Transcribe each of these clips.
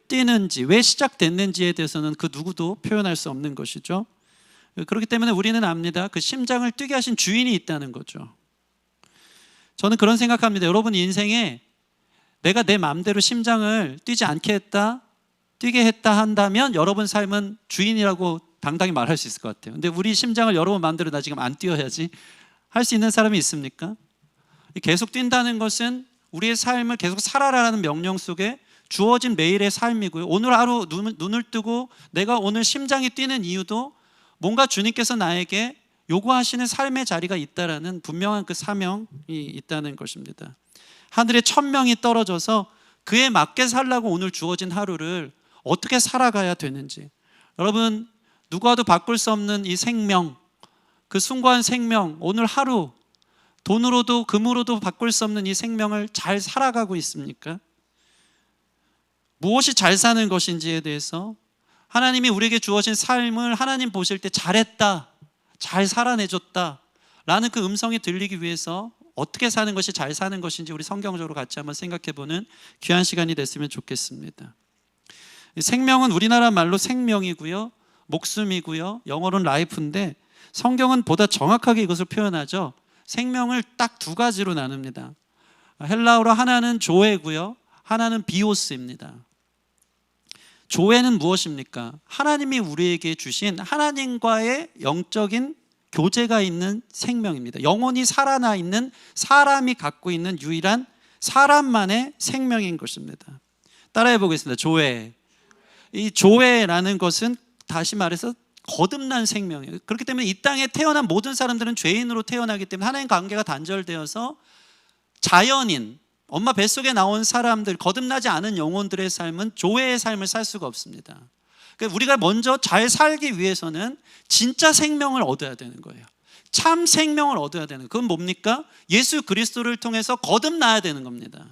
뛰는지, 왜 시작됐는지에 대해서는 그 누구도 표현할 수 없는 것이죠. 그렇기 때문에 우리는 압니다. 그 심장을 뛰게 하신 주인이 있다는 거죠. 저는 그런 생각합니다. 여러분 인생에 내가 내 마음대로 심장을 뛰지 않게 했다, 뛰게 했다 한다면 여러분 삶은 주인이라고 당당히 말할 수 있을 것 같아요. 근데 우리 심장을 여러분 마음대로 나 지금 안 뛰어야지 할 수 있는 사람이 있습니까? 계속 뛴다는 것은 우리의 삶을 계속 살아라라는 명령 속에 주어진 매일의 삶이고요. 오늘 하루 눈을 뜨고 내가 오늘 심장이 뛰는 이유도 뭔가 주님께서 나에게 요구하시는 삶의 자리가 있다라는 분명한 그 사명이 있다는 것입니다. 하늘에 1000명이 떨어져서 그에 맞게 살라고 오늘 주어진 하루를 어떻게 살아가야 되는지, 여러분 누구와도 바꿀 수 없는 이 생명, 그 숭고한 생명, 오늘 하루 돈으로도 금으로도 바꿀 수 없는 이 생명을 잘 살아가고 있습니까? 무엇이 잘 사는 것인지에 대해서 하나님이 우리에게 주어진 삶을 하나님 보실 때 잘했다, 잘 살아내줬다 라는 그 음성이 들리기 위해서 어떻게 사는 것이 잘 사는 것인지 우리 성경적으로 같이 한번 생각해보는 귀한 시간이 됐으면 좋겠습니다. 생명은 우리나라 말로 생명이고요, 목숨이고요, 영어로는 라이프인데 성경은 보다 정확하게 이것을 표현하죠. 생명을 딱 두 가지로 나눕니다. 헬라어로 하나는 조에고요, 하나는 비오스입니다. 조에는 무엇입니까? 하나님이 우리에게 주신 하나님과의 영적인 교제가 있는 생명입니다. 영원히 살아나 있는 사람이 갖고 있는 유일한 사람만의 생명인 것입니다. 따라해 보겠습니다. 조에. 이 조에라는 것은 다시 말해서 거듭난 생명이에요. 그렇기 때문에 이 땅에 태어난 모든 사람들은 죄인으로 태어나기 때문에 하나님 관계가 단절되어서 자연인, 엄마 뱃속에 나온 사람들, 거듭나지 않은 영혼들의 삶은 조회의 삶을 살 수가 없습니다. 그러니까 우리가 먼저 잘 살기 위해서는 진짜 생명을 얻어야 되는 거예요. 참 생명을 얻어야 되는 거예요. 그건 뭡니까? 예수 그리스도를 통해서 거듭나야 되는 겁니다.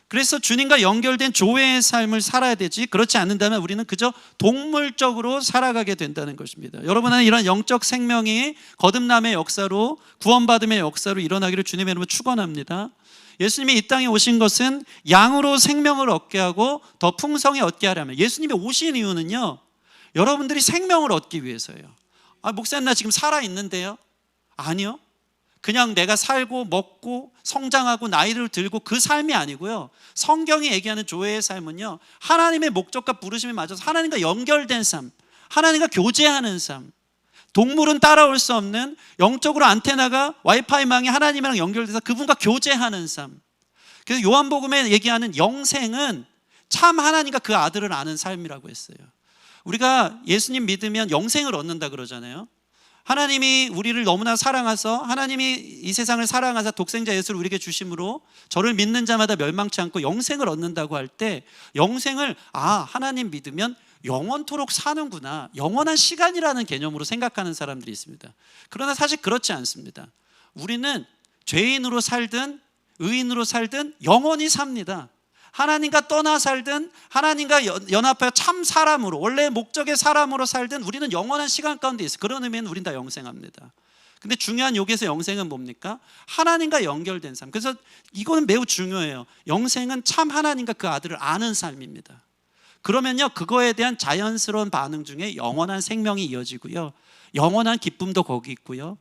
그래서 주님과 연결된 조회의 삶을 살아야 되지, 그렇지 않는다면 우리는 그저 동물적으로 살아가게 된다는 것입니다. 여러분은 이런 영적 생명이 거듭남의 역사로, 구원받음의 역사로 일어나기를 주님의 이름으로 축원합니다. 예수님이 이 땅에 오신 것은 양으로 생명을 얻게 하고 더 풍성히 얻게 하려면, 예수님이 오신 이유는요, 여러분들이 생명을 얻기 위해서예요. 목사님 나 지금 살아있는데요? 아니요. 그냥 내가 살고 먹고 성장하고 나이를 들고 그 삶이 아니고요, 성경이 얘기하는 조회의 삶은요, 하나님의 목적과 부르심에 맞아서 하나님과 연결된 삶, 하나님과 교제하는 삶. 동물은 따라올 수 없는 영적으로 안테나가 와이파이망이 하나님이랑 연결돼서 그분과 교제하는 삶. 그래서 요한복음에 얘기하는 영생은 참 하나님과 그 아들을 아는 삶이라고 했어요. 우리가 예수님 믿으면 영생을 얻는다 그러잖아요. 하나님이 우리를 너무나 사랑하사, 하나님이 이 세상을 사랑하사 독생자 예수를 우리에게 주심으로 저를 믿는 자마다 멸망치 않고 영생을 얻는다고 할 때, 영생을 하나님 믿으면 영원토록 사는구나, 영원한 시간이라는 개념으로 생각하는 사람들이 있습니다. 그러나 사실 그렇지 않습니다. 우리는 죄인으로 살든 의인으로 살든 영원히 삽니다. 하나님과 떠나 살든 하나님과 연합하여 참 사람으로, 원래 목적의 사람으로 살든 우리는 영원한 시간 가운데 있어요. 그런 의미는 우린 다 영생합니다. 근데 중요한 여기에서 영생은 뭡니까? 하나님과 연결된 삶. 그래서 이거는 매우 중요해요. 영생은 참 하나님과 그 아들을 아는 삶입니다. 그러면요, 그거에 대한 자연스러운 반응 중에 영원한 생명이 이어지고요, 영원한 기쁨도 거기 있고요,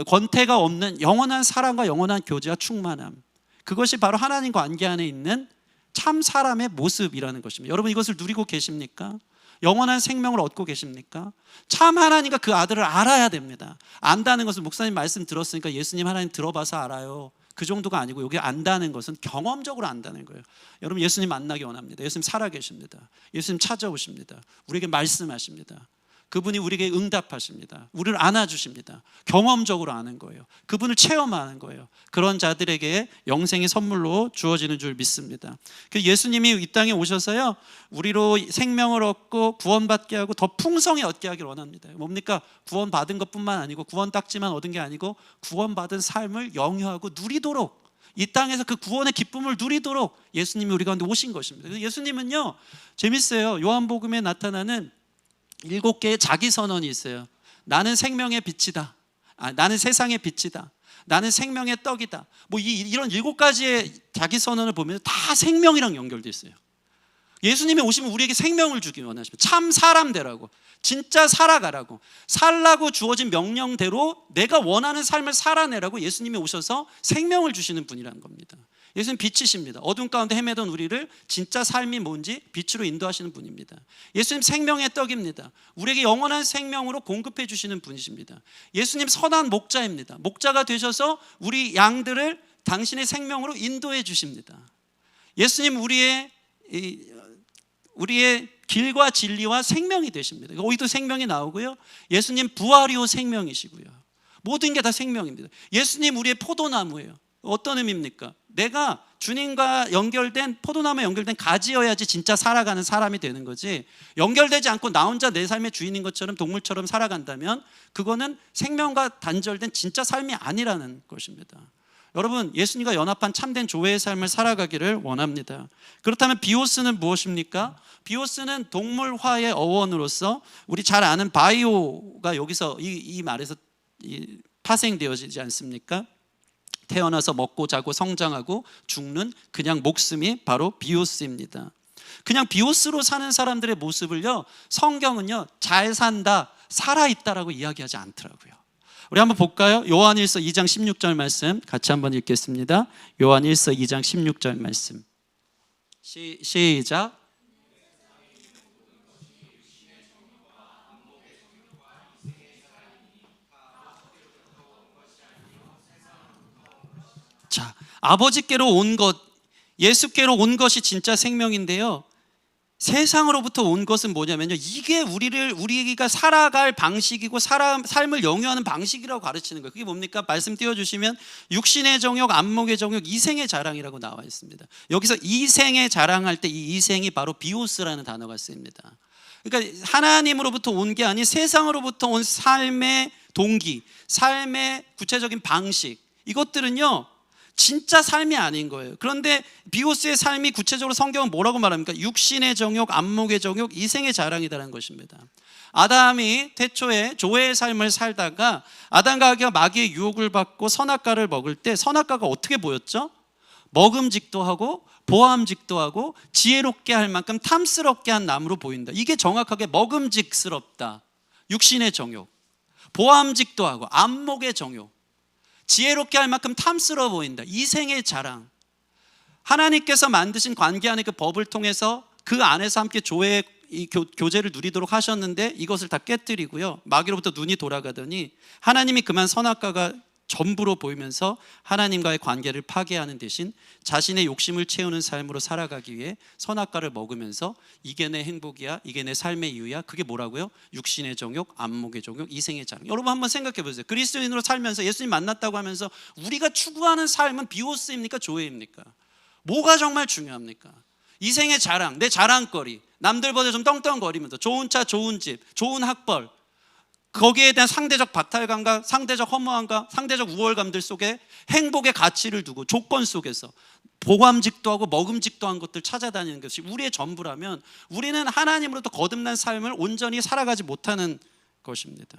권태가 없는 영원한 사랑과 영원한 교제와 충만함, 그것이 바로 하나님 관계 안에 있는 참 사람의 모습이라는 것입니다. 여러분 이것을 누리고 계십니까? 영원한 생명을 얻고 계십니까? 참 하나님과 그 아들을 알아야 됩니다. 안다는 것은, 목사님 말씀 들었으니까 예수님 하나님 들어봐서 알아요, 그 정도가 아니고, 여기 안다는 것은 경험적으로 안다는 거예요. 여러분 예수님 만나기 원합니다. 예수님 살아계십니다. 예수님 찾아오십니다. 우리에게 말씀하십니다. 그분이 우리에게 응답하십니다. 우리를 안아주십니다. 경험적으로 아는 거예요. 그분을 체험하는 거예요. 그런 자들에게 영생이 선물로 주어지는 줄 믿습니다. 예수님이 이 땅에 오셔서요, 우리로 생명을 얻고 구원받게 하고 더 풍성히 얻게 하기를 원합니다. 뭡니까? 구원받은 것뿐만 아니고, 구원딱지만 얻은 게 아니고 구원받은 삶을 영유하고 누리도록, 이 땅에서 그 구원의 기쁨을 누리도록 예수님이 우리 가운데 오신 것입니다. 예수님은요, 재밌어요. 요한복음에 나타나는 7개의 자기 선언이 있어요. 나는 생명의 빛이다, 나는 세상의 빛이다, 나는 생명의 떡이다. 이런 7가지의 자기 선언을 보면 다 생명이랑 연결돼 있어요. 예수님이 오시면 우리에게 생명을 주기 원하십니다. 참 사람 되라고, 진짜 살아가라고, 살라고 주어진 명령대로 내가 원하는 삶을 살아내라고 예수님이 오셔서 생명을 주시는 분이라는 겁니다. 예수님 빛이십니다. 어둠 가운데 헤매던 우리를 진짜 삶이 뭔지 빛으로 인도하시는 분입니다. 예수님 생명의 떡입니다. 우리에게 영원한 생명으로 공급해 주시는 분이십니다. 예수님 선한 목자입니다. 목자가 되셔서 우리 양들을 당신의 생명으로 인도해 주십니다. 예수님 우리의 길과 진리와 생명이 되십니다. 어디도 생명이 나오고요. 예수님 부활이요 생명이시고요. 모든 게 다 생명입니다. 예수님 우리의 포도나무예요. 어떤 의미입니까? 내가 주님과 연결된, 포도나무에 연결된 가지여야지 진짜 살아가는 사람이 되는 거지, 연결되지 않고 나 혼자 내 삶의 주인인 것처럼 동물처럼 살아간다면 그거는 생명과 단절된 진짜 삶이 아니라는 것입니다. 여러분, 예수님과 연합한 참된 조회의 삶을 살아가기를 원합니다. 그렇다면 비오스는 무엇입니까? 비오스는 동물화의 어원으로서 우리 잘 아는 바이오가 여기서 이 말에서 파생되어지지 않습니까? 태어나서 먹고 자고 성장하고 죽는 그냥 목숨이 바로 비오스입니다. 그냥 비오스로 사는 사람들의 모습을요, 성경은요 잘 산다, 살아있다라고 이야기하지 않더라고요. 우리 한번 볼까요? 요한일서 2장 16절 말씀 같이 한번 읽겠습니다. 요한일서 2장 16절 말씀 시작. 자, 아버지께로 온 것, 예수께로 온 것이 진짜 생명인데요, 세상으로부터 온 것은 뭐냐면요, 이게 우리가 살아갈 방식이고 삶을 영위하는 방식이라고 가르치는 거예요. 그게 뭡니까? 말씀 띄워주시면 육신의 정욕, 안목의 정욕, 이생의 자랑이라고 나와 있습니다. 여기서 이생의 자랑할 때 이 이생이 바로 비오스라는 단어가 쓰입니다. 그러니까 하나님으로부터 온 게 아닌 세상으로부터 온 삶의 동기, 삶의 구체적인 방식, 이것들은요 진짜 삶이 아닌 거예요. 그런데 비오스의 삶이 구체적으로 성경은 뭐라고 말합니까? 육신의 정욕, 안목의 정욕, 이생의 자랑이라는 것입니다. 아담이 태초에 조회의 삶을 살다가 아담과 하와가 마귀의 유혹을 받고 선악과를 먹을 때 선악과가 어떻게 보였죠? 먹음직도 하고 보암직도 하고 지혜롭게 할 만큼 탐스럽게 한 나무로 보인다. 이게 정확하게 먹음직스럽다, 육신의 정욕, 보암직도 하고 안목의 정욕, 지혜롭게 할 만큼 탐스러워 보인다, 이생의 자랑. 하나님께서 만드신 관계 안의 그 법을 통해서 그 안에서 함께 조회의 교제를 누리도록 하셨는데 이것을 다 깨뜨리고요, 마귀로부터 눈이 돌아가더니 하나님이 그만 선악과가 전부로 보이면서 하나님과의 관계를 파괴하는 대신 자신의 욕심을 채우는 삶으로 살아가기 위해 선악과를 먹으면서 이게 내 행복이야, 이게 내 삶의 이유야. 그게 뭐라고요? 육신의 정욕, 안목의 정욕, 이생의 자랑. 여러분 한번 생각해 보세요. 그리스도인으로 살면서 예수님 만났다고 하면서 우리가 추구하는 삶은 비오스입니까? 조회입니까? 뭐가 정말 중요합니까? 이생의 자랑, 내 자랑거리, 남들보다 좀 떵떵거리면서 좋은 차, 좋은 집, 좋은 학벌, 거기에 대한 상대적 박탈감과 상대적 허무함과 상대적 우월감들 속에 행복의 가치를 두고 조건 속에서 보감직도 하고 먹음직도 한 것들 찾아다니는 것이 우리의 전부라면 우리는 하나님으로부터 거듭난 삶을 온전히 살아가지 못하는 것입니다.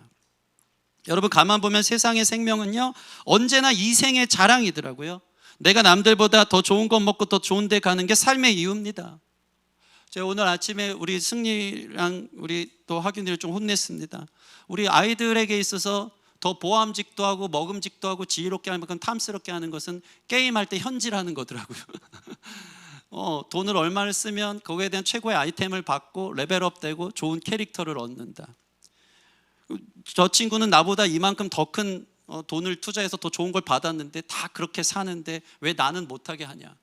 여러분 가만 보면 세상의 생명은요 언제나 이생의 자랑이더라고요. 내가 남들보다 더 좋은 것 먹고 더 좋은 데 가는 게 삶의 이유입니다. 제가 오늘 아침에 우리 승리랑 우리 또 학인들을 좀 혼냈습니다. 우리 아이들에게 있어서 더 보암직도 하고 먹음직도 하고 지혜롭게 할 만큼 탐스럽게 하는 것은 게임할 때 현질하는 거더라고요. 돈을 얼마를 쓰면 거기에 대한 최고의 아이템을 받고 레벨업 되고 좋은 캐릭터를 얻는다. 저 친구는 나보다 이만큼 더 큰 돈을 투자해서 더 좋은 걸 받았는데 다 그렇게 사는데 왜 나는 못하게 하냐.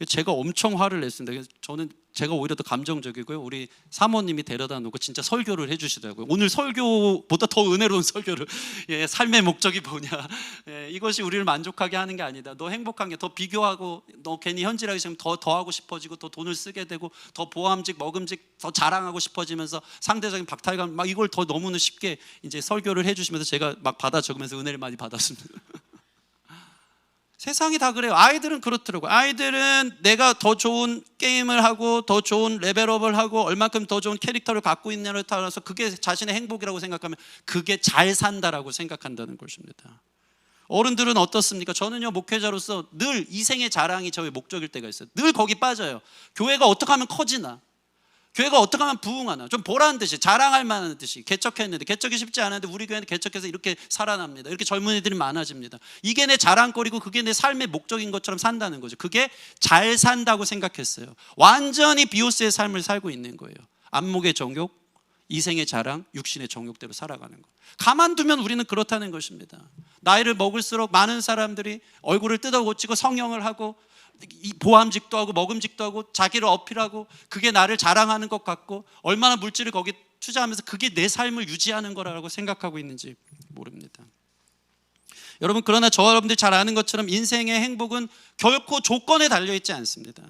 제가 엄청 화를 냈습니다. 그래서 제가 오히려 더 감정적이고요. 우리 사모님이 데려다 놓고 진짜 설교를 해주시더라고요. 오늘 설교보다 더 은혜로운 설교를. 삶의 목적이 뭐냐. 이것이 우리를 만족하게 하는 게 아니다. 너 행복한 게 더 비교하고 너 괜히 현질하기 싫으면 더 하고 싶어지고 더 돈을 쓰게 되고 더 보암직 먹음직 더 자랑하고 싶어지면서 상대적인 박탈감 막 이걸 더 너무나 쉽게 이제 설교를 해주시면서 제가 막 받아 적으면서 은혜를 많이 받았습니다. 세상이 다 그래요. 아이들은 그렇더라고요. 아이들은 내가 더 좋은 게임을 하고 더 좋은 레벨업을 하고 얼만큼 더 좋은 캐릭터를 갖고 있냐에 따라서 그게 자신의 행복이라고 생각하면 그게 잘 산다라고 생각한다는 것입니다. 어른들은 어떻습니까? 저는요 목회자로서 늘 이생의 자랑이 저의 목적일 때가 있어요. 늘 거기 빠져요. 교회가 어떻게 하면 커지나, 교회가 어떻게 하면 부흥하나, 좀 보라는 듯이, 자랑할 만한 듯이 개척했는데, 개척이 쉽지 않은데 우리 교회는 개척해서 이렇게 살아납니다. 이렇게 젊은이들이 많아집니다. 이게 내 자랑거리고 그게 내 삶의 목적인 것처럼 산다는 거죠. 그게 잘 산다고 생각했어요. 완전히 비오스의 삶을 살고 있는 거예요. 안목의 정욕, 이생의 자랑, 육신의 정욕대로 살아가는 거. 가만두면 우리는 그렇다는 것입니다. 나이를 먹을수록 많은 사람들이 얼굴을 뜯어 고치고 성형을 하고 보암직도 하고 먹음직도 하고 자기를 어필하고 그게 나를 자랑하는 것 같고 얼마나 물질을 거기 투자하면서 그게 내 삶을 유지하는 거라고 생각하고 있는지 모릅니다. 여러분, 그러나 여러분들이 잘 아는 것처럼 인생의 행복은 결코 조건에 달려있지 않습니다.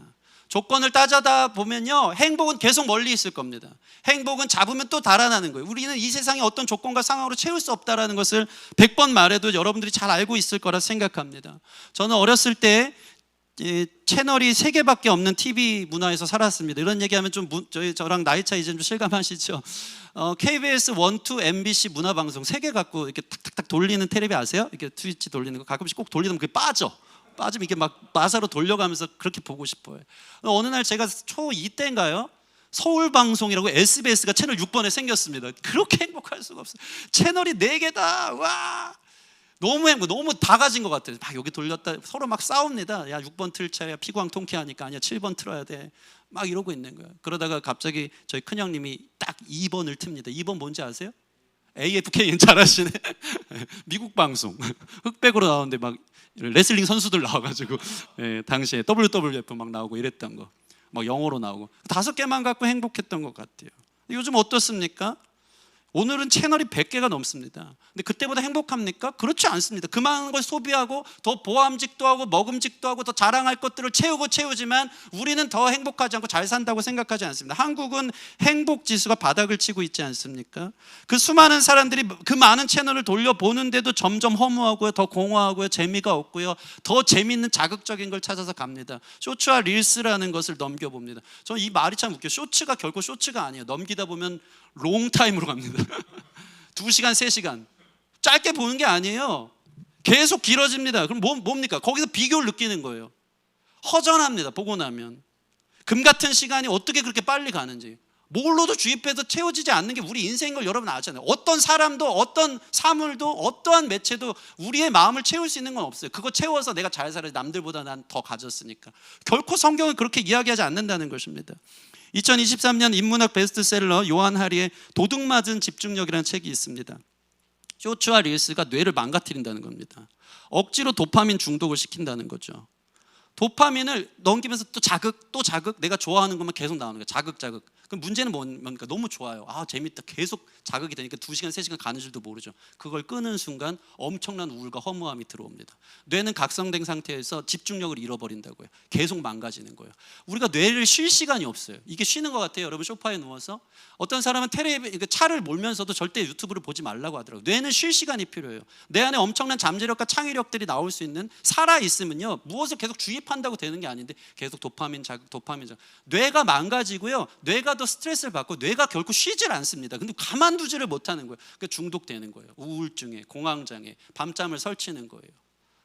조건을 따져다 보면요, 행복은 계속 멀리 있을 겁니다. 행복은 잡으면 또 달아나는 거예요. 우리는 이 세상에 어떤 조건과 상황으로 채울 수 없다는 것을 100번 말해도 여러분들이 잘 알고 있을 거라 생각합니다. 저는 어렸을 때 채널이 3개밖에 없는 TV 문화에서 살았습니다. 이런 얘기하면 좀 저랑 나이 차이 좀 실감하시죠? KBS 1, 2, MBC 문화방송 3개 갖고 이렇게 탁탁탁 돌리는 텔레비 아세요? 이렇게 트위치 돌리는 거 가끔씩 꼭 돌리면 그게 빠지면 이렇게 막 마사로 돌려가면서 그렇게 보고 싶어요. 어느 날 제가 초2 때인가요? 서울방송이라고 SBS가 채널 6번에 생겼습니다. 그렇게 행복할 수가 없어요. 채널이 4개다. 와, 너무 행복, 너무 다 가진 것 같아요. 막 여기 돌렸다 서로 막 싸웁니다. 야, 6번 틀 차례야. 피광 통쾌하니까. 아니야, 7번 틀어야 돼. 막 이러고 있는 거예요. 그러다가 갑자기 저희 큰형님이 딱 2번을 틉니다. 2번 뭔지 아세요? AFKN 잘하시네. 미국 방송 흑백으로 나오는데 막 레슬링 선수들 나와가지고 당시에 WWF 막 나오고 이랬던 거, 막 영어로 나오고 5개만 갖고 행복했던 것 같아요. 요즘 어떻습니까? 오늘은 채널이 100개가 넘습니다. 근데 그때보다 행복합니까? 그렇지 않습니다. 그만한 걸 소비하고 더 보암직도 하고 먹음직도 하고 더 자랑할 것들을 채우지만 우리는 더 행복하지 않고 잘 산다고 생각하지 않습니다. 한국은 행복지수가 바닥을 치고 있지 않습니까? 그 수많은 사람들이 그 많은 채널을 돌려보는데도 점점 허무하고요, 더 공허하고요, 재미가 없고요, 더 재미있는 자극적인 걸 찾아서 갑니다. 쇼츠와 릴스라는 것을 넘겨봅니다. 저는 이 말이 참 웃겨요. 쇼츠가 결코 쇼츠가 아니에요. 넘기다 보면 롱타임으로 갑니다. 2시간, 3시간. 짧게 보는 게 아니에요. 계속 길어집니다. 그럼 뭡니까? 거기서 비교를 느끼는 거예요. 허전합니다. 보고 나면. 금 같은 시간이 어떻게 그렇게 빨리 가는지. 뭘로도 주입해서 채워지지 않는 게 우리 인생인 걸 여러분 아잖아요. 어떤 사람도, 어떤 사물도, 어떠한 매체도 우리의 마음을 채울 수 있는 건 없어요. 그거 채워서 내가 잘 살아야지, 남들보다 난 더 가졌으니까. 결코 성경은 그렇게 이야기하지 않는다는 것입니다. 2023년 인문학 베스트셀러 요한 하리의 도둑맞은 집중력이라는 책이 있습니다. 쇼츠와 릴스가 뇌를 망가뜨린다는 겁니다. 억지로 도파민 중독을 시킨다는 거죠. 도파민을 넘기면서 또 자극, 내가 좋아하는 것만 계속 나오는 거예요. 자극. 그럼 문제는 뭡니까? 너무 좋아요. 아, 재밌다. 계속 자극이 되니까 2시간, 3시간 가는 줄도 모르죠. 그걸 끄는 순간 엄청난 우울과 허무함이 들어옵니다. 뇌는 각성된 상태에서 집중력을 잃어버린다고요. 계속 망가지는 거예요. 우리가 뇌를 쉴 시간이 없어요. 이게 쉬는 것 같아요. 여러분, 소파에 누워서 어떤 사람은 차를 몰면서도 절대 유튜브를 보지 말라고 하더라고요. 뇌는 쉴 시간이 필요해요. 내 안에 엄청난 잠재력과 창의력들이 나올 수 있는, 살아있으면요, 무엇을 계속 주입한다고 되는 게 아닌데 계속 도파민 자극. 뇌가 망가지고요, 뇌가 더 스트레스를 받고 뇌가 결코 쉬질 않습니다. 근데 가만두지를 못하는 거예요. 그러니까 중독되는 거예요. 우울증에, 공황장애, 밤잠을 설치는 거예요.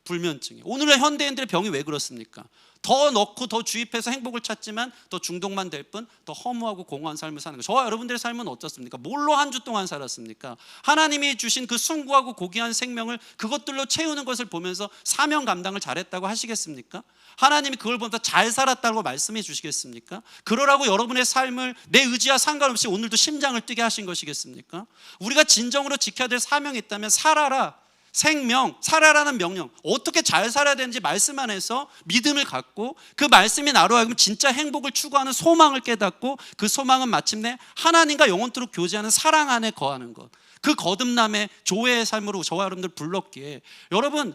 불면증에. 오늘의 현대인들의 병이 왜 그렇습니까? 더 넣고 더 주입해서 행복을 찾지만 더 중독만 될 뿐 더 허무하고 공허한 삶을 사는 거예요. 저와 여러분들의 삶은 어떻습니까? 뭘로 한 주 동안 살았습니까? 하나님이 주신 그 숭고하고 고귀한 생명을 그것들로 채우는 것을 보면서 사명 감당을 잘했다고 하시겠습니까? 하나님이 그걸 보면서 잘 살았다고 말씀해 주시겠습니까? 그러라고 여러분의 삶을 내 의지와 상관없이 오늘도 심장을 뛰게 하신 것이겠습니까? 우리가 진정으로 지켜야 될 사명이 있다면 살아라. 생명, 살아라는 명령, 어떻게 잘 살아야 되는지 말씀 안에서 믿음을 갖고 그 말씀이 나로 하여금 진짜 행복을 추구하는 소망을 깨닫고 그 소망은 마침내 하나님과 영원토록 교제하는 사랑 안에 거하는 것, 그 거듭남의 조회의 삶으로 저와 여러분들 불렀기에 여러분,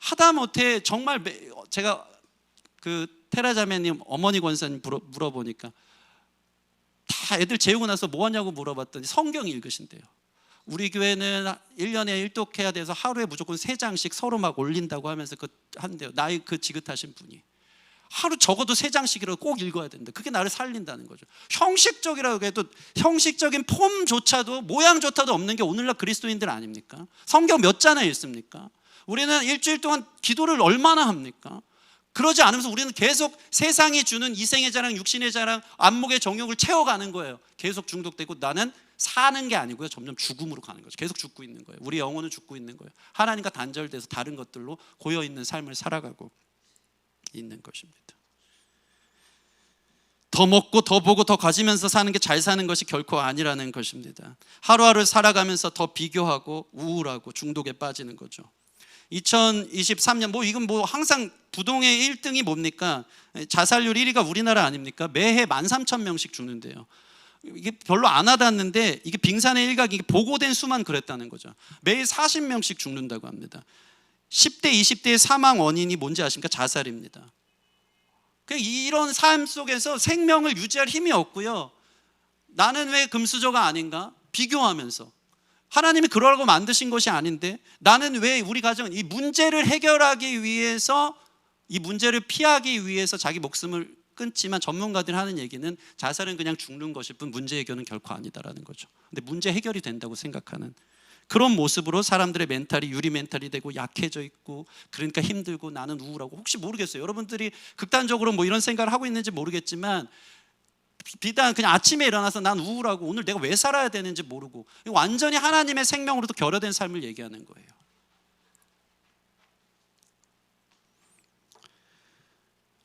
하다못해 정말 제가 그 테라자매님 어머니 권사님 물어보니까 다 애들 재우고 나서 뭐 하냐고 물어봤더니 성경 읽으신대요. 우리 교회는 1년에 1독해야 돼서 하루에 무조건 3장씩 서로 막 올린다고 하면서 한대요. 나이 지긋하신 분이 하루 적어도 3장씩이라도 꼭 읽어야 된다. 그게 나를 살린다는 거죠. 형식적이라고 해도 형식적인 폼조차도 모양조차도 없는 게 오늘날 그리스도인들 아닙니까? 성경 몇 자나 읽습니까? 우리는 일주일 동안 기도를 얼마나 합니까? 그러지 않으면서 우리는 계속 세상이 주는 이생의 자랑, 육신의 자랑, 안목의 정욕을 채워가는 거예요. 계속 중독되고 나는 사는 게 아니고요, 점점 죽음으로 가는 거죠. 계속 죽고 있는 거예요. 우리 영혼은 죽고 있는 거예요. 하나님과 단절돼서 다른 것들로 고여있는 삶을 살아가고 있는 것입니다. 더 먹고 더 보고 더 가지면서 사는 게 잘 사는 것이 결코 아니라는 것입니다. 하루하루 살아가면서 더 비교하고 우울하고 중독에 빠지는 거죠. 2023년 이건 항상 부동의 1등이 뭡니까? 자살률 1위가 우리나라 아닙니까? 매해 13,000명씩 죽는데요. 이게 별로 안 와닿는데 이게 빙산의 일각이 보고된 수만 그랬다는 거죠. 매일 40명씩 죽는다고 합니다. 10대, 20대의 사망 원인이 뭔지 아십니까? 자살입니다. 이런 삶 속에서 생명을 유지할 힘이 없고요. 나는 왜 금수저가 아닌가? 비교하면서 하나님이 그러라고 만드신 것이 아닌데 나는 왜 우리 가정은 이 문제를 해결하기 위해서 이 문제를 피하기 위해서 자기 목숨을 끊지만 전문가들이 하는 얘기는 자살은 그냥 죽는 것일 뿐 문제 해결은 결코 아니다라는 거죠. 근데 문제 해결이 된다고 생각하는 그런 모습으로 사람들의 멘탈이 유리 멘탈이 되고 약해져 있고 그러니까 힘들고 나는 우울하고 혹시 모르겠어요. 여러분들이 극단적으로 이런 생각을 하고 있는지 모르겠지만 비단 그냥 아침에 일어나서 난 우울하고 오늘 내가 왜 살아야 되는지 모르고 완전히 하나님의 생명으로도 결여된 삶을 얘기하는 거예요.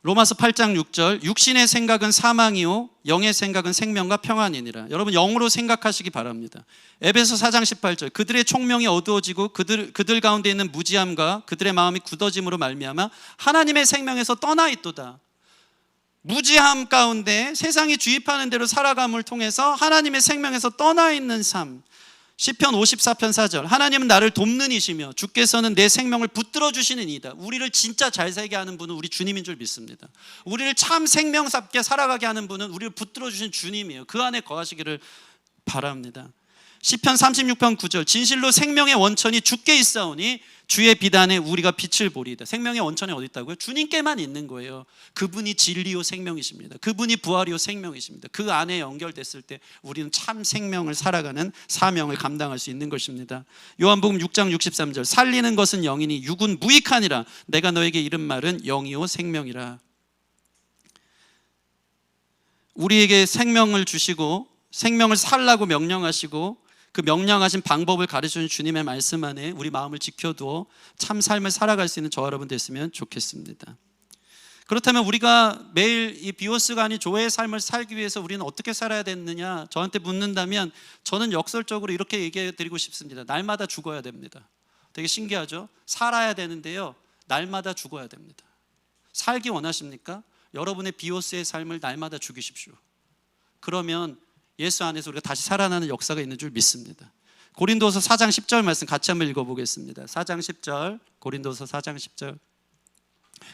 로마서 8장 6절 육신의 생각은 사망이요 영의 생각은 생명과 평안이니라. 여러분 영으로 생각하시기 바랍니다. 에베소 4장 18절 그들의 총명이 어두워지고 그들 가운데 있는 무지함과 그들의 마음이 굳어짐으로 말미암아 하나님의 생명에서 떠나 있도다. 무지함 가운데 세상이 주입하는 대로 살아감을 통해서 하나님의 생명에서 떠나 있는 삶. 시편 54편 4절 하나님은 나를 돕는 이시며 주께서는 내 생명을 붙들어 주시는 이다. 우리를 진짜 잘 살게 하는 분은 우리 주님인 줄 믿습니다. 우리를 참 생명답게 살아가게 하는 분은 우리를 붙들어 주신 주님이에요. 그 안에 거하시기를 바랍니다. 시편 36편 9절 진실로 생명의 원천이 주께 있사오니 주의 비단에 우리가 빛을 보리이다. 생명의 원천이 어디 있다고요? 주님께만 있는 거예요. 그분이 진리요 생명이십니다. 그분이 부활이요 생명이십니다. 그 안에 연결됐을 때 우리는 참 생명을 살아가는 사명을 감당할 수 있는 것입니다. 요한복음 6장 63절 살리는 것은 영이니 육은 무익하니라. 내가 너에게 이른 말은 영이요 생명이라. 우리에게 생명을 주시고 생명을 살라고 명령하시고 그 명령하신 방법을 가르쳐주는 주님의 말씀 안에 우리 마음을 지켜두어 참 삶을 살아갈 수 있는 저와 여러분 됐으면 좋겠습니다. 그렇다면 우리가 매일 이 비오스가 아닌 조회의 삶을 살기 위해서 우리는 어떻게 살아야 되느냐 저한테 묻는다면 저는 역설적으로 이렇게 얘기해 드리고 싶습니다. 날마다 죽어야 됩니다. 되게 신기하죠? 살아야 되는데요 날마다 죽어야 됩니다. 살기 원하십니까? 여러분의 비오스의 삶을 날마다 죽이십시오. 그러면 예수 안에서 우리가 다시 살아나는 역사가 있는 줄 믿습니다. 고린도서 4장 10절 말씀 같이 한번 읽어보겠습니다. 4장 10절 고린도서 4장 10절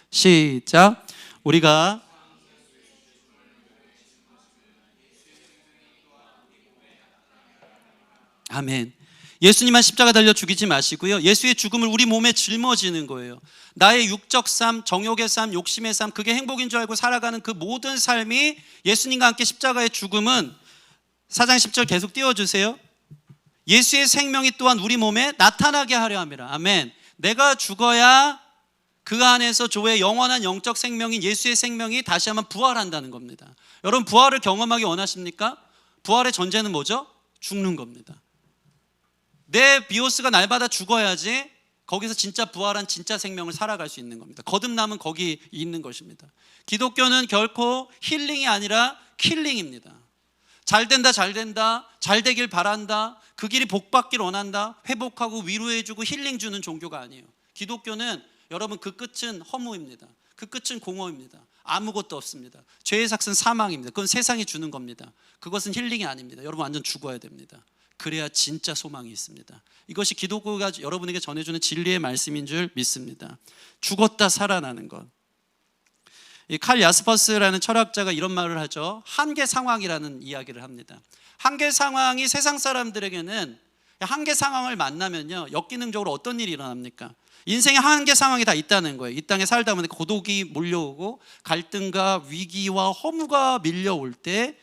시작. 우리가 아멘. 예수님만 십자가 달려 죽이지 마시고요 예수의 죽음을 우리 몸에 짊어지는 거예요. 나의 육적 삶, 정욕의 삶, 욕심의 삶 그게 행복인 줄 알고 살아가는 그 모든 삶이 예수님과 함께 십자가의 죽음은 4장 10절 계속 띄워주세요. 예수의 생명이 또한 우리 몸에 나타나게 하려 함이라. 아멘. 내가 죽어야 그 안에서 조의 영원한 영적 생명인 예수의 생명이 다시 한번 부활한다는 겁니다. 여러분 부활을 경험하기 원하십니까? 부활의 전제는 뭐죠? 죽는 겁니다. 내 비오스가 날마다 죽어야지 거기서 진짜 부활한 진짜 생명을 살아갈 수 있는 겁니다. 거듭남은 거기 있는 것입니다. 기독교는 결코 힐링이 아니라 킬링입니다. 잘 된다 잘 되길 바란다 그 길이 복받길 원한다 회복하고 위로해주고 힐링 주는 종교가 아니에요. 기독교는 여러분 그 끝은 허무입니다. 그 끝은 공허입니다. 아무것도 없습니다. 죄의 삭은 사망입니다. 그건 세상이 주는 겁니다. 그것은 힐링이 아닙니다. 여러분 완전 죽어야 됩니다. 그래야 진짜 소망이 있습니다. 이것이 기독교가 여러분에게 전해주는 진리의 말씀인 줄 믿습니다. 죽었다 살아나는 것. 칼 야스퍼스라는 철학자가 이런 말을 하죠. 한계 상황이라는 이야기를 합니다. 한계 상황이 세상 사람들에게는 한계 상황을 만나면요 역기능적으로 어떤 일이 일어납니까? 인생의 한계 상황이 다 있다는 거예요. 이 땅에 살다 보면 고독이 몰려오고 갈등과 위기와 허무가 밀려올 때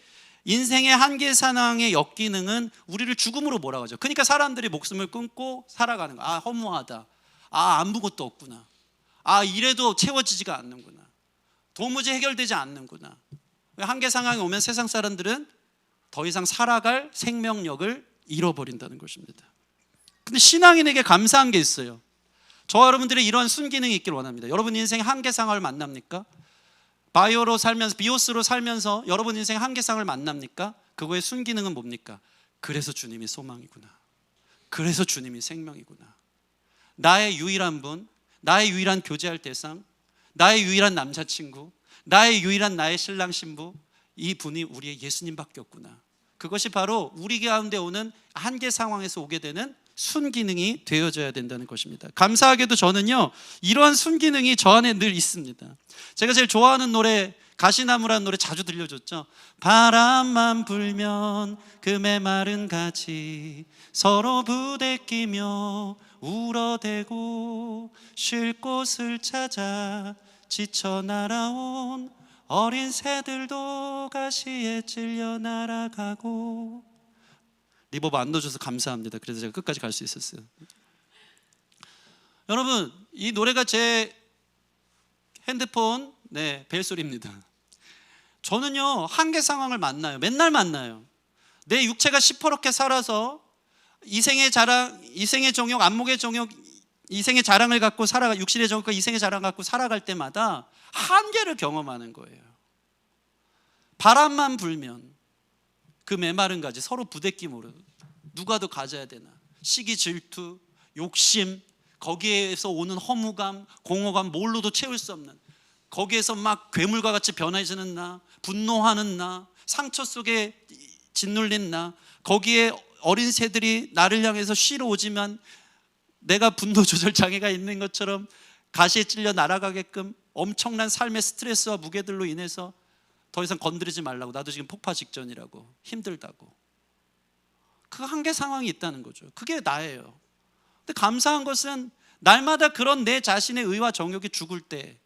인생의 한계 상황의 역기능은 우리를 죽음으로 몰아가죠. 그러니까 사람들이 목숨을 끊고 살아가는 거야. 아 허무하다. 아 아무것도 없구나. 아, 이래도 채워지지가 않는구나. 도무지 해결되지 않는구나. 한계 상황이 오면 세상 사람들은 더 이상 살아갈 생명력을 잃어버린다는 것입니다. 근데 신앙인에게 감사한 게 있어요. 저와 여러분들의 이러한 순기능이 있길 원합니다. 여러분 인생에 한계 상황을 만납니까? 바이오로 살면서, 비오스로 살면서 여러분 인생에 한계 상황을 만납니까? 그거의 순기능은 뭡니까? 그래서 주님이 소망이구나. 그래서 주님이 생명이구나. 나의 유일한 분, 나의 유일한 교제할 대상, 나의 유일한 남자친구, 나의 유일한 나의 신랑 신부, 이 분이 우리의 예수님밖에 없구나. 그것이 바로 우리 가운데 오는 한계 상황에서 오게 되는 순기능이 되어져야 된다는 것입니다. 감사하게도 저는요, 이러한 순기능이 저 안에 늘 있습니다. 제가 제일 좋아하는 노래, 가시나무라는 노래 자주 들려줬죠. 바람만 불면 그 메마른 가지 서로 부대끼며 울어대고 쉴 곳을 찾아 지쳐 날아온 어린 새들도 가시에 찔려 날아가고. 리버브 안 넣어줘서 감사합니다. 그래서 제가 끝까지 갈 수 있었어요. 여러분, 이 노래가 제 핸드폰 벨소리입니다. 저는요, 한계 상황을 만나요. 맨날 만나요. 내 육체가 시퍼렇게 살아서 이생의 자랑, 이생의 정욕, 안목의 정욕, 이생의 자랑을 갖고 살아가, 육신의 정욕과 이생의 자랑을 갖고 살아갈 때마다 한계를 경험하는 거예요. 바람만 불면 그 메마른 가지 서로 부대끼므로 누가 더 가져야 되나, 시기, 질투, 욕심, 거기에서 오는 허무감, 공허감, 뭘로도 채울 수 없는, 거기에서 막 괴물과 같이 변해지는 나, 분노하는 나, 상처 속에 짓눌린 나, 거기에 어린 새들이 나를 향해서 쉬러 오지만 내가 분노 조절 장애가 있는 것처럼 가시에 찔려 날아가게끔 엄청난 삶의 스트레스와 무게들로 인해서 더 이상 건드리지 말라고, 나도 지금 폭파 직전이라고, 힘들다고. 그 한계 상황이 있다는 거죠. 그게 나예요. 근데 감사한 것은 날마다 그런 내 자신의 의와 정욕이 죽을 때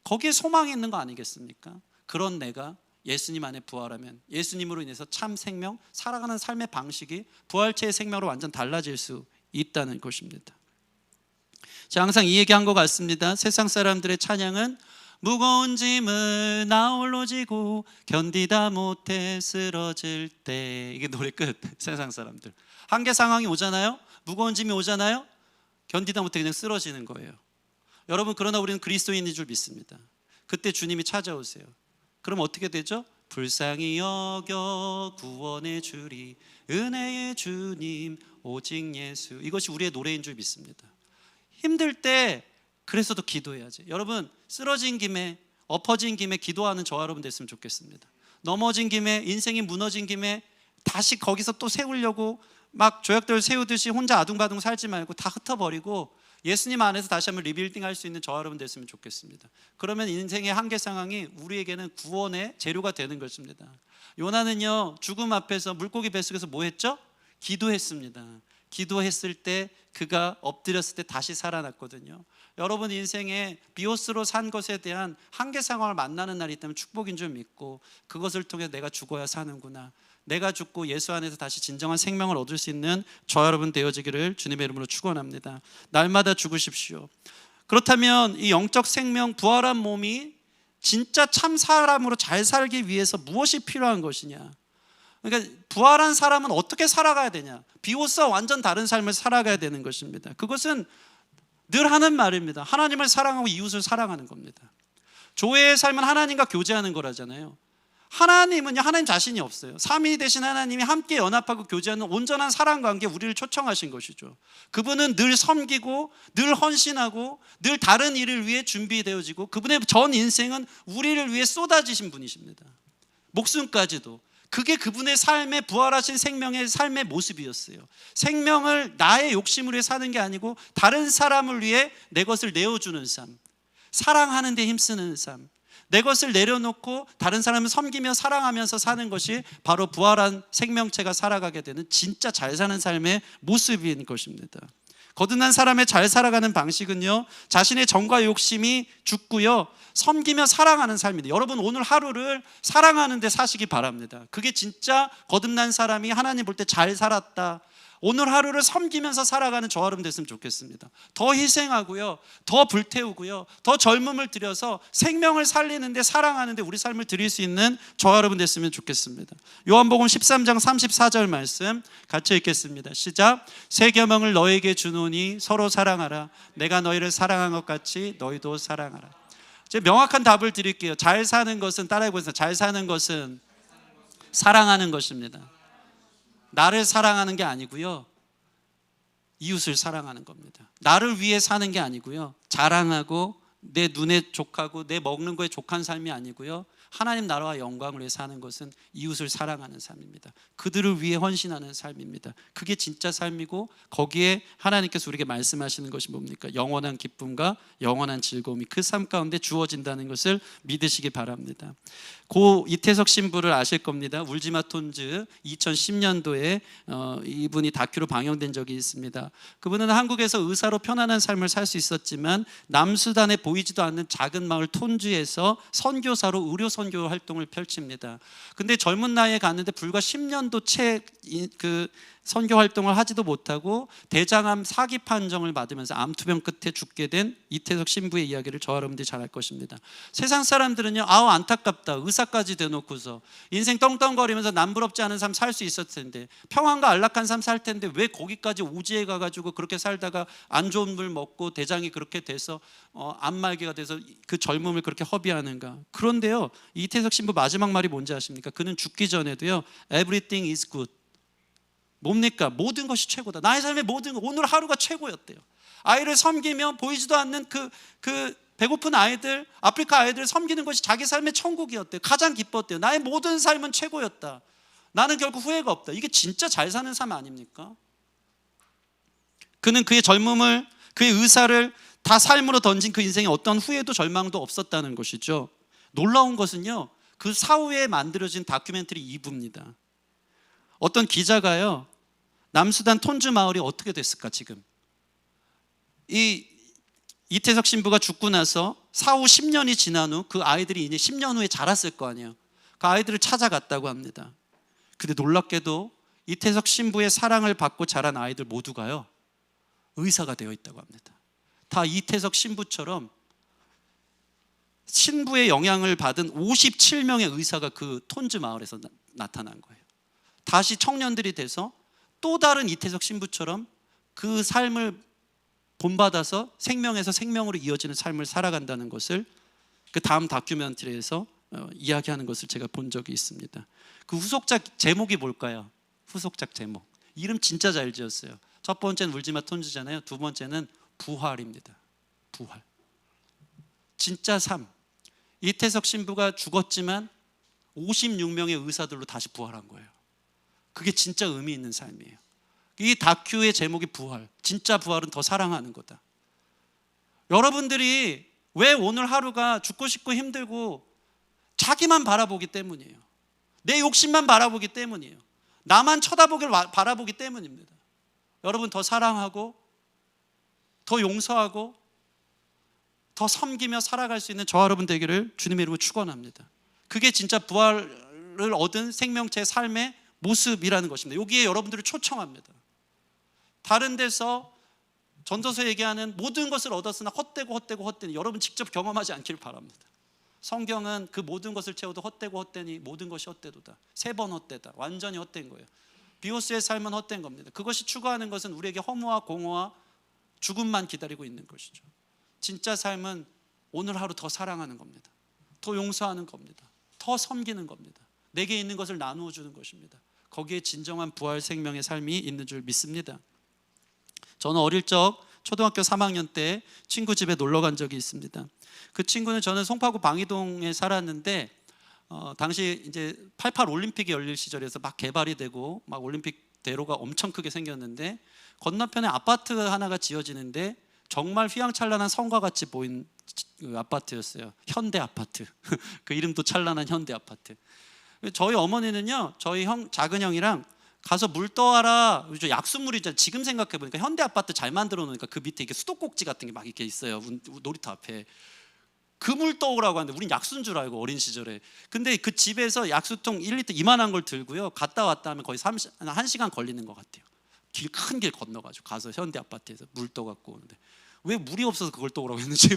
거기에 소망이 있는 거 아니겠습니까? 그런 내가 예수님 안에 부활하면 예수님으로 인해서 참 생명, 살아가는 삶의 방식이 부활체의 생명으로 완전 달라질 수 있다는 것입니다. 제가 항상 이 얘기한 것 같습니다. 세상 사람들의 찬양은 무거운 짐을 나 홀로 지고 견디다 못해 쓰러질 때, 이게 노래 끝. 세상 사람들 한계 상황이 오잖아요. 무거운 짐이 오잖아요. 견디다 못해 그냥 쓰러지는 거예요. 여러분, 그러나 우리는 그리스도인인 줄 믿습니다. 그때 주님이 찾아오세요. 그럼 어떻게 되죠? 불쌍히 여겨 구원의 주리 은혜의 주님 오직 예수. 이것이 우리의 노래인 줄 믿습니다. 힘들 때 그래서도 기도해야지. 여러분, 쓰러진 김에, 엎어진 김에 기도하는 저와 여러분 됐으면 좋겠습니다. 넘어진 김에, 인생이 무너진 김에 다시 거기서 또 세우려고 막 조약돌 세우듯이 혼자 아둥바둥 살지 말고 다 흩어버리고 예수님 안에서 다시 한번 리빌딩 할 수 있는 저와 여러분 됐으면 좋겠습니다. 그러면 인생의 한계 상황이 우리에게는 구원의 재료가 되는 것입니다. 요나는요, 죽음 앞에서 물고기 뱃속에서 뭐 했죠? 기도했습니다. 기도했을 때 그가 엎드렸을 때 다시 살아났거든요. 여러분 인생에 비오스로 산 것에 대한 한계 상황을 만나는 날이 있다면 축복인 줄 믿고, 그것을 통해 내가 죽어야 사는구나, 내가 죽고 예수 안에서 다시 진정한 생명을 얻을 수 있는 저 여러분 되어지기를 주님의 이름으로 축원합니다. 날마다 죽으십시오. 그렇다면 이 영적 생명, 부활한 몸이 진짜 참 사람으로 잘 살기 위해서 무엇이 필요한 것이냐? 그러니까 부활한 사람은 어떻게 살아가야 되냐? 비오스와 완전 다른 삶을 살아가야 되는 것입니다. 그것은 늘 하는 말입니다. 하나님을 사랑하고 이웃을 사랑하는 겁니다. 교회의 삶은 하나님과 교제하는 거라잖아요. 하나님은요, 하나님 자신이 없어요. 삼위 되신 하나님이 함께 연합하고 교제하는 온전한 사랑 관계에 우리를 초청하신 것이죠. 그분은 늘 섬기고 늘 헌신하고 늘 다른 일을 위해 준비되어지고, 그분의 전 인생은 우리를 위해 쏟아지신 분이십니다. 목숨까지도. 그게 그분의 삶의 부활하신 생명의 삶의 모습이었어요. 생명을 나의 욕심을 위해 사는 게 아니고 다른 사람을 위해 내 것을 내어주는 삶, 사랑하는 데 힘쓰는 삶, 내 것을 내려놓고 다른 사람을 섬기며 사랑하면서 사는 것이 바로 부활한 생명체가 살아가게 되는 진짜 잘 사는 삶의 모습인 것입니다. 거듭난 사람의 잘 살아가는 방식은요, 자신의 정과 욕심이 죽고요, 섬기며 사랑하는 삶입니다. 여러분, 오늘 하루를 사랑하는 데 사시기 바랍니다. 그게 진짜 거듭난 사람이 하나님 볼 때 잘 살았다, 오늘 하루를 섬기면서 살아가는 저와 여러분 됐으면 좋겠습니다. 더 희생하고요, 더 불태우고요, 더 젊음을 들여서 생명을 살리는데, 사랑하는데 우리 삶을 드릴 수 있는 저와 여러분 됐으면 좋겠습니다. 요한복음 13장 34절 말씀 같이 읽겠습니다. 시작. 새 계명을 너에게 주노니 서로 사랑하라. 내가 너희를 사랑한 것 같이 너희도 사랑하라. 제가 명확한 답을 드릴게요. 잘 사는 것은, 따라해보세요. 잘 사는 것은 사랑하는 것입니다. 나를 사랑하는 게 아니고요, 이웃을 사랑하는 겁니다. 나를 위해 사는 게 아니고요, 자랑하고 내 눈에 족하고 내 먹는 거에 족한 삶이 아니고요, 하나님 나라와 영광을 위해 사는 것은 이웃을 사랑하는 삶입니다. 그들을 위해 헌신하는 삶입니다. 그게 진짜 삶이고, 거기에 하나님께서 우리에게 말씀하시는 것이 뭡니까? 영원한 기쁨과 영원한 즐거움이 그 삶 가운데 주어진다는 것을 믿으시기 바랍니다. 고 이태석 신부를 아실 겁니다. 울지마 톤즈 2010년도에 이분이 다큐로 방영된 적이 있습니다. 그분은 한국에서 의사로 편안한 삶을 살 수 있었지만 남수단에 보이지도 않는 작은 마을 톤즈에서 선교사로 의료 선교 활동을 펼칩니다. 근데 젊은 나이에 갔는데 불과 10년도 채 그 선교 활동을 하지도 못하고 대장암 4기 판정을 받으면서 암투병 끝에 죽게 된 이태석 신부의 이야기를 저와 여러분들이 잘 알 것입니다. 세상 사람들은요, 아우 안타깝다, 의사까지 대놓고서 인생 떵떵거리면서 남부럽지 않은 삶 살 수 있었을 텐데, 평안과 안락한 삶 살 텐데 왜 거기까지 오지에 가가지고 그렇게 살다가 안 좋은 물 먹고 대장이 그렇게 돼서 암말기가 돼서 그 젊음을 그렇게 허비하는가. 그런데요, 이태석 신부 마지막 말이 뭔지 아십니까? 그는 죽기 전에도요, Everything is good, 뭡니까? 모든 것이 최고다. 나의 삶의 모든 것, 오늘 하루가 최고였대요. 아이를 섬기며 보이지도 않는 그 배고픈 아이들, 아프리카 아이들을 섬기는 것이 자기 삶의 천국이었대요. 가장 기뻤대요. 나의 모든 삶은 최고였다. 나는 결국 후회가 없다. 이게 진짜 잘 사는 삶 아닙니까? 그는 그의 젊음을, 그의 의사를 다 삶으로 던진 그 인생에 어떤 후회도 절망도 없었다는 것이죠. 놀라운 것은요, 그 사후에 만들어진 다큐멘터리 2부입니다. 어떤 기자가요, 남수단 톤즈 마을이 어떻게 됐을까, 지금 이 이태석 신부가 죽고 나서 사후 10년이 지난 후 그 아이들이 이제 10년 후에 자랐을 거 아니에요. 그 아이들을 찾아갔다고 합니다. 근데 놀랍게도 이태석 신부의 사랑을 받고 자란 아이들 모두가요, 의사가 되어 있다고 합니다. 다 이태석 신부처럼 신부의 영향을 받은 57명의 의사가 그 톤즈 마을에서 나타난 거예요. 다시 청년들이 돼서 또 다른 이태석 신부처럼 그 삶을 본받아서 생명에서 생명으로 이어지는 삶을 살아간다는 것을 그 다음 다큐멘터리에서 이야기하는 것을 제가 본 적이 있습니다. 그 후속작 제목이 뭘까요? 후속작 제목, 이름 진짜 잘 지었어요. 첫 번째는 울지마 톤즈잖아요. 두 번째는 부활입니다. 부활. 진짜 삶. 이태석 신부가 죽었지만 56명의 의사들로 다시 부활한 거예요. 그게 진짜 의미 있는 삶이에요. 이 다큐의 제목이 부활. 진짜 부활은 더 사랑하는 거다. 여러분들이 왜 오늘 하루가 죽고 싶고 힘들고 자기만 바라보기 때문이에요. 내 욕심만 바라보기 때문이에요. 나만 쳐다보길 바라보기 때문입니다. 여러분, 더 사랑하고 더 용서하고 더 섬기며 살아갈 수 있는 저와 여러분 되기를 주님의 이름으로 축원합니다. 그게 진짜 부활을 얻은 생명체의 삶의 모습이라는 것입니다. 여기에 여러분들을 초청합니다. 다른 데서 전도서 얘기하는 모든 것을 얻었으나 헛되니 여러분 직접 경험하지 않길 바랍니다. 성경은 그 모든 것을 채워도 헛되니 모든 것이 헛되도다. 3번 헛되다. 완전히 헛된 거예요. 비오스의 삶은 헛된 겁니다. 그것이 추구하는 것은 우리에게 허무와 공허와 죽음만 기다리고 있는 것이죠. 진짜 삶은 오늘 하루 더 사랑하는 겁니다. 더 용서하는 겁니다. 더 섬기는 겁니다. 내게 있는 것을 나누어 주는 것입니다. 거기에 진정한 부활 생명의 삶이 있는 줄 믿습니다. 저는 어릴 적 초등학교 3학년 때 친구 집에 놀러 간 적이 있습니다. 그 친구는, 저는 송파구 방이동에 살았는데 당시 이제 88 올림픽이 열릴 시절에서 막 개발이 되고 막 올림픽 대로가 엄청 크게 생겼는데, 건너편에 아파트 하나가 지어지는데 정말 휘황찬란한 성과 같이 보인 그 아파트였어요. 현대 아파트. 그 이름도 찬란한 현대 아파트. 저희 어머니는요, 저희 작은 형이랑 가서 물 떠와라. 약수물이잖아요. 지금 생각해 보니까 현대 아파트 잘 만들어 놓으니까 그 밑에 이게 수도꼭지 같은 게 막 이렇게 있어요. 놀이터 앞에. 그 물 떠오라고 하는데 우린 약수인 줄 알고, 어린 시절에. 근데 그 집에서 약수통 1리터 이만한 걸 들고요, 갔다 왔다 하면 거의 1시간 걸리는 것 같아요. 큰 길 건너가지고 가서 현대 아파트에서 물 떠갖고 오는데, 왜 물이 없어서 그걸 떠오라고 했는지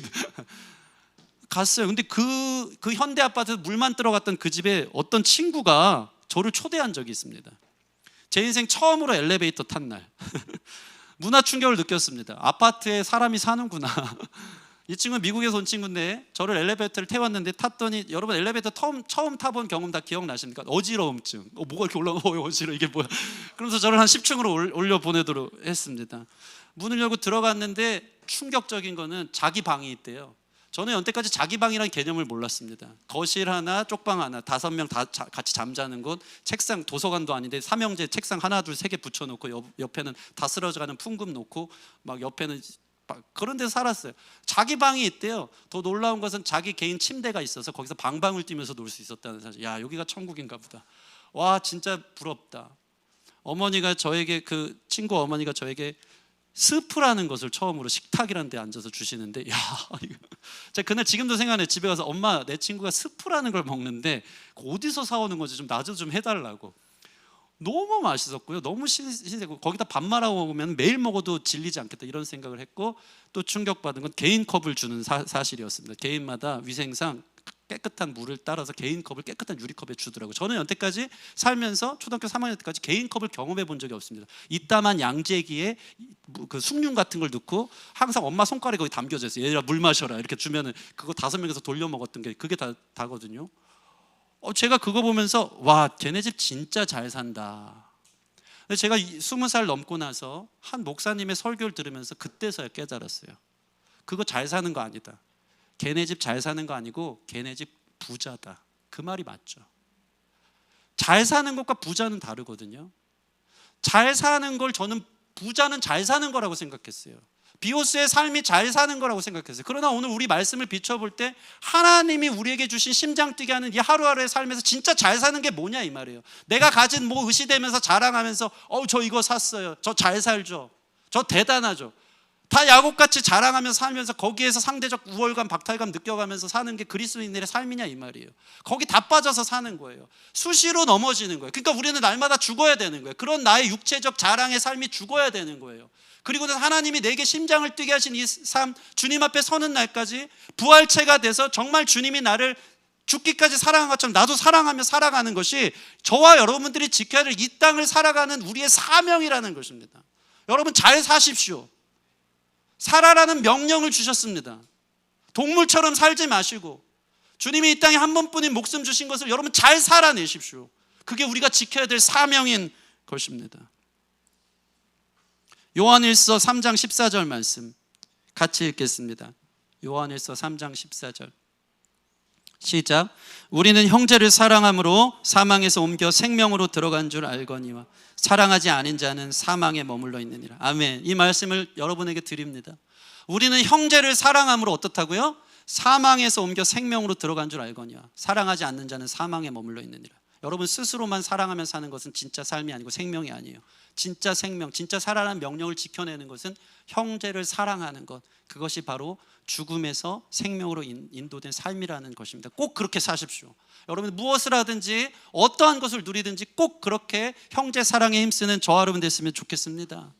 갔어요. 근데 그 현대 아파트에서 물만 들어갔던 그 집에 어떤 친구가 저를 초대한 적이 있습니다. 제 인생 처음으로 엘리베이터 탄 날 문화 충격을 느꼈습니다. 아파트에 사람이 사는구나. 이 친구는 미국에서 온 친구인데 저를 엘리베이터를 태웠는데 탔더니, 여러분 엘리베이터 처음 타본 경험 다 기억나십니까? 어지러움증. 뭐가 이렇게 올라가, 어지러워, 이게 뭐야. 그러면서 저를 한 10층으로 올려 보내도록 했습니다. 문을 열고 들어갔는데 충격적인 거는 자기 방이 있대요. 저는 여태까지 자기 방이라는 개념을 몰랐습니다. 거실 하나, 쪽방 하나, 5명 다 같이 잠자는 곳, 책상, 도서관도 아닌데 삼형제 책상 하나, 둘, 세 개 붙여놓고 옆에는 다 쓰러져가는 풍금 놓고 막 옆에는 그런 데서 살았어요. 자기 방이 있대요. 더 놀라운 것은 자기 개인 침대가 있어서 거기서 방방을 뛰면서 놀 수 있었다는 사실. 야, 여기가 천국인가 보다. 와, 진짜 부럽다. 어머니가 저에게, 그 친구 어머니가 저에게 스프라는 것을 처음으로 식탁이라는 데 앉아서 주시는데, 야, 제가 그날 지금도 생각나요. 집에 가서 엄마, 내 친구가 스프라는 걸 먹는데 어디서 사오는 건지 좀 나도 좀 해달라고. 너무 맛있었고요. 너무 신세고, 거기다 밥 말아 먹으면 매일 먹어도 질리지 않겠다, 이런 생각을 했고, 또 충격받은 건 개인 컵을 주는 사실이었습니다. 개인마다 위생상 깨끗한 물을 따라서 개인 컵을 깨끗한 유리컵에 주더라고요. 저는 여태까지 살면서 초등학교 3학년 때까지 개인 컵을 경험해 본 적이 없습니다. 이따만 양재기에 그 숭늉 같은 걸 넣고 항상 엄마 손가락에 거기 담겨져 있어요. 얘들아 물 마셔라 이렇게 주면은 그거 5명에서 돌려 먹었던 게 그게 다거든요. 제가 그거 보면서 와, 걔네 집 진짜 잘 산다. 근데 제가 20살 넘고 나서 한 목사님의 설교를 들으면서 그때서야 깨달았어요. 그거 잘 사는 거 아니다. 걔네 집 잘 사는 거 아니고 걔네 집 부자다. 그 말이 맞죠. 잘 사는 것과 부자는 다르거든요. 잘 사는 걸 저는 부자는 잘 사는 거라고 생각했어요. 비오스의 삶이 잘 사는 거라고 생각했어요. 그러나 오늘 우리 말씀을 비춰볼 때 하나님이 우리에게 주신 심장 뛰게 하는 이 하루하루의 삶에서 진짜 잘 사는 게 뭐냐 이 말이에요. 내가 가진 뭐 의시되면서 자랑하면서 저 이거 샀어요, 저 잘 살죠, 저 대단하죠, 다 야곱같이 자랑하면서 살면서 거기에서 상대적 우월감, 박탈감 느껴가면서 사는 게 그리스도인들의 삶이냐 이 말이에요. 거기 다 빠져서 사는 거예요. 수시로 넘어지는 거예요. 그러니까 우리는 날마다 죽어야 되는 거예요. 그런 나의 육체적 자랑의 삶이 죽어야 되는 거예요. 그리고는 하나님이 내게 심장을 뛰게 하신 이 삶, 주님 앞에 서는 날까지 부활체가 돼서 정말 주님이 나를 죽기까지 사랑한 것처럼 나도 사랑하며 살아가는 것이 저와 여러분들이 지켜야 될 이 땅을 살아가는 우리의 사명이라는 것입니다. 여러분 잘 사십시오. 살아라는 명령을 주셨습니다. 동물처럼 살지 마시고 주님이 이 땅에 한 번뿐인 목숨 주신 것을 여러분 잘 살아내십시오. 그게 우리가 지켜야 될 사명인 것입니다. 요한일서 3장 14절 말씀 같이 읽겠습니다. 요한일서 3장 14절 시작. 우리는 형제를 사랑함으로 사망에서 옮겨 생명으로 들어간 줄 알거니와 사랑하지 않은 자는 사망에 머물러 있느니라. 아멘. 이 말씀을 여러분에게 드립니다. 우리는 형제를 사랑함으로 어떻다고요? 사망에서 옮겨 생명으로 들어간 줄 알거니와 사랑하지 않는 자는 사망에 머물러 있느니라. 여러분 스스로만 사랑하며 사는 것은 진짜 삶이 아니고 생명이 아니에요. 진짜 생명, 진짜 살아라는 명령을 지켜내는 것은 형제를 사랑하는 것, 그것이 바로 죽음에서 생명으로 인도된 삶이라는 것입니다. 꼭 그렇게 사십시오. 여러분 무엇을 하든지 어떠한 것을 누리든지 꼭 그렇게 형제 사랑에 힘쓰는 저와 여러분 됐으면 좋겠습니다.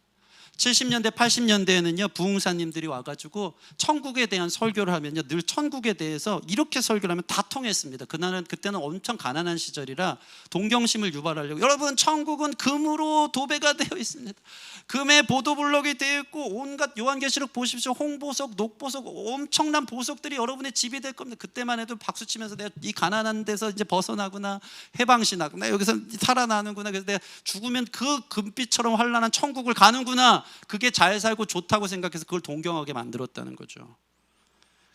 70년대 80년대에는요 부흥사님들이 와가지고 천국에 대한 설교를 하면요 늘 천국에 대해서 이렇게 설교를 하면 다 통했습니다. 그때는 엄청 가난한 시절이라 동경심을 유발하려고, 여러분 천국은 금으로 도배가 되어 있습니다. 금의 보도블록이 되어 있고 온갖, 요한계시록 보십시오, 홍보석, 녹보석, 엄청난 보석들이 여러분의 집이 될 겁니다. 그때만 해도 박수치면서 내가 이 가난한 데서 이제 벗어나구나, 해방신하구나, 여기서 살아나는구나, 그래서 내가 죽으면 그 금빛처럼 환란한 천국을 가는구나, 그게 잘 살고 좋다고 생각해서 그걸 동경하게 만들었다는 거죠.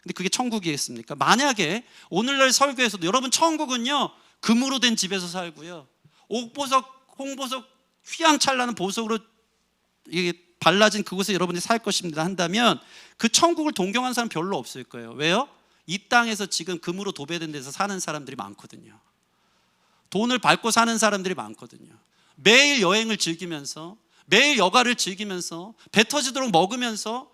근데 그게 천국이겠습니까? 만약에 오늘날 설교에서도 여러분 천국은요 금으로 된 집에서 살고요, 옥보석, 홍보석, 휘황찬란한 보석으로 이게 발라진 그곳에 여러분이 살 것입니다 한다면 그 천국을 동경하는 사람 별로 없을 거예요. 왜요? 이 땅에서 지금 금으로 도배된 데서 사는 사람들이 많거든요. 돈을 밟고 사는 사람들이 많거든요. 매일 여행을 즐기면서, 매일 여가를 즐기면서, 배 터지도록 먹으면서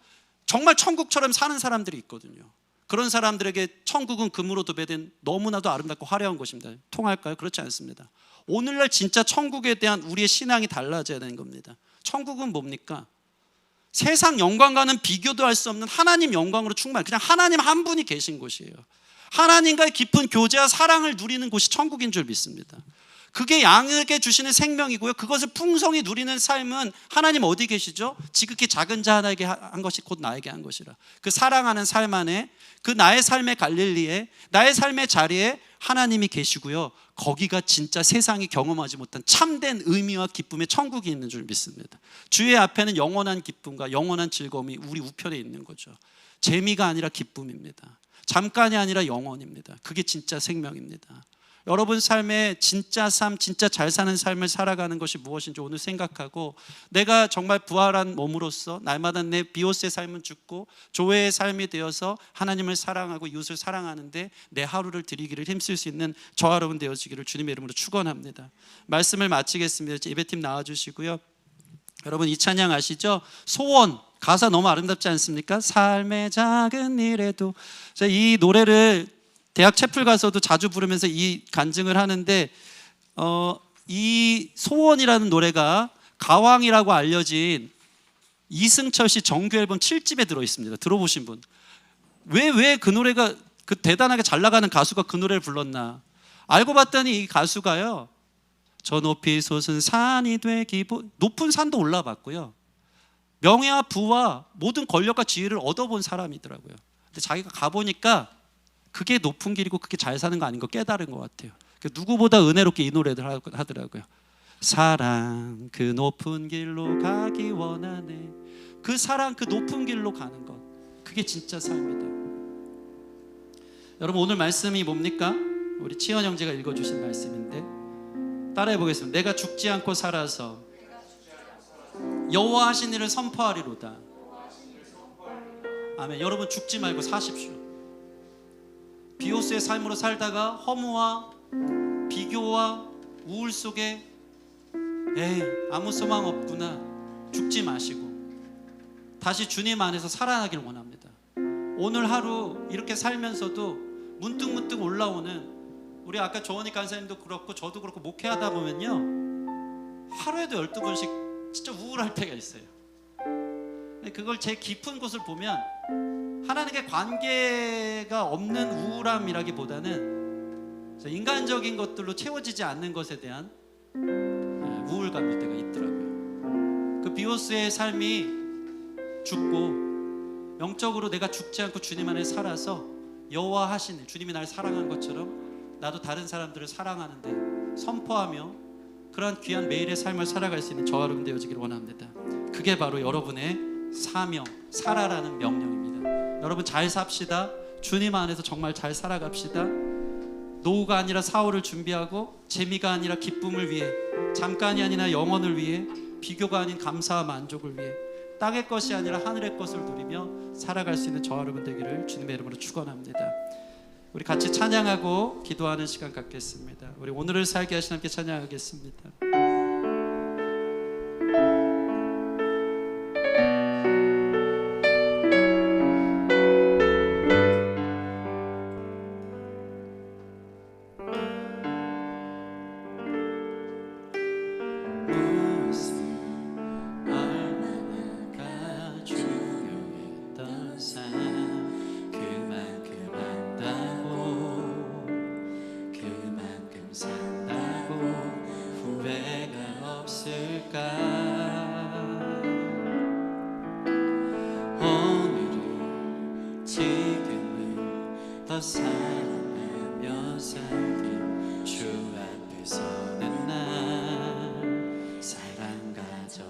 정말 천국처럼 사는 사람들이 있거든요. 그런 사람들에게 천국은 금으로 도배된 너무나도 아름답고 화려한 곳입니다. 통할까요? 그렇지 않습니다. 오늘날 진짜 천국에 대한 우리의 신앙이 달라져야 되는 겁니다. 천국은 뭡니까? 세상 영광과는 비교도 할 수 없는 하나님 영광으로 충만, 그냥 하나님 한 분이 계신 곳이에요. 하나님과의 깊은 교제와 사랑을 누리는 곳이 천국인 줄 믿습니다. 그게 양에게 주시는 생명이고요, 그것을 풍성히 누리는 삶은 하나님 어디 계시죠? 지극히 작은 자 하나에게 한 것이 곧 나에게 한 것이라. 그 사랑하는 삶 안에, 그 나의 삶의 갈릴리에, 나의 삶의 자리에 하나님이 계시고요, 거기가 진짜 세상이 경험하지 못한 참된 의미와 기쁨의 천국이 있는 줄 믿습니다. 주의 앞에는 영원한 기쁨과 영원한 즐거움이 우리 우편에 있는 거죠. 재미가 아니라 기쁨입니다. 잠깐이 아니라 영원입니다. 그게 진짜 생명입니다. 여러분 삶에 진짜 삶, 진짜 잘 사는 삶을 살아가는 것이 무엇인지 오늘 생각하고, 내가 정말 부활한 몸으로서 날마다 내 비오스의 삶은 죽고 조회의 삶이 되어서 하나님을 사랑하고 이웃을 사랑하는데 내 하루를 드리기를 힘쓸 수 있는 저와 여러분 되어지기를 주님의 이름으로 축원합니다. 말씀을 마치겠습니다. 예배팀 나와주시고요. 여러분 이 찬양 아시죠? 소원, 가사 너무 아름답지 않습니까? 삶의 작은 일에도. 이 노래를 대학 채플 가서도 자주 부르면서 이 간증을 하는데, 이 소원이라는 노래가 가왕이라고 알려진 이승철 씨 정규 앨범 7집에 들어있습니다. 들어보신 분? 왜 그 노래가, 그 대단하게 잘 나가는 가수가 그 노래를 불렀나? 알고 봤더니 이 가수가요, 저 높이 솟은 산이 되기, 높은 산도 올라봤고요, 명예와 부와 모든 권력과 지위를 얻어본 사람이더라고요. 근데 자기가 가보니까 그게 높은 길이고 그게 잘 사는 거 아닌 거 깨달은 것 같아요. 누구보다 은혜롭게 이 노래들 하더라고요. 사랑 그 높은 길로 가기 원하네. 그 사랑 그 높은 길로 가는 것, 그게 진짜 삶이다. 여러분 오늘 말씀이 뭡니까? 우리 치현 형제가 읽어주신 말씀인데 따라해 보겠습니다. 내가 죽지 않고 살아서 여호와 하신 일을 선포하리로다. 아멘. 여러분 죽지 말고 사십시오. 비오스의 삶으로 살다가 허무와 비교와 우울 속에 아무 소망 없구나, 죽지 마시고 다시 주님 안에서 살아나길 원합니다. 오늘 하루 이렇게 살면서도 문득문득 올라오는, 우리 아까 조원희 간사님도 그렇고 저도 그렇고 목회하다 보면요, 하루에도 12번씩 진짜 우울할 때가 있어요. 그걸 제 깊은 곳을 보면 하나님께 관계가 없는 우울함이라기보다는 인간적인 것들로 채워지지 않는 것에 대한 우울감일 때가 있더라고요. 그 비오스의 삶이 죽고 영적으로 내가 죽지 않고 주님 안에 살아서 여호와 하시는 주님이 날 사랑한 것처럼 나도 다른 사람들을 사랑하는데 선포하며 그러한 귀한 매일의 삶을 살아갈 수 있는 저와 여러분 되어지기를 원합니다. 그게 바로 여러분의 사명, 살아라는 명령입니다. 여러분 잘 삽시다. 주님 안에서 정말 잘 살아갑시다. 노후가 아니라 사후를 준비하고 재미가 아니라 기쁨을 위해, 잠깐이 아니라 영원을 위해, 비교가 아닌 감사와 만족을 위해 땅의 것이 아니라 하늘의 것을 누리며 살아갈 수 있는 저와 여러분 되기를 주님의 이름으로 축원합니다. 우리 같이 찬양하고 기도하는 시간 갖겠습니다. 우리 오늘을 살게 하신 함께 찬양하겠습니다. 사랑하며 살기 주 앞에 서는 날 사랑 가져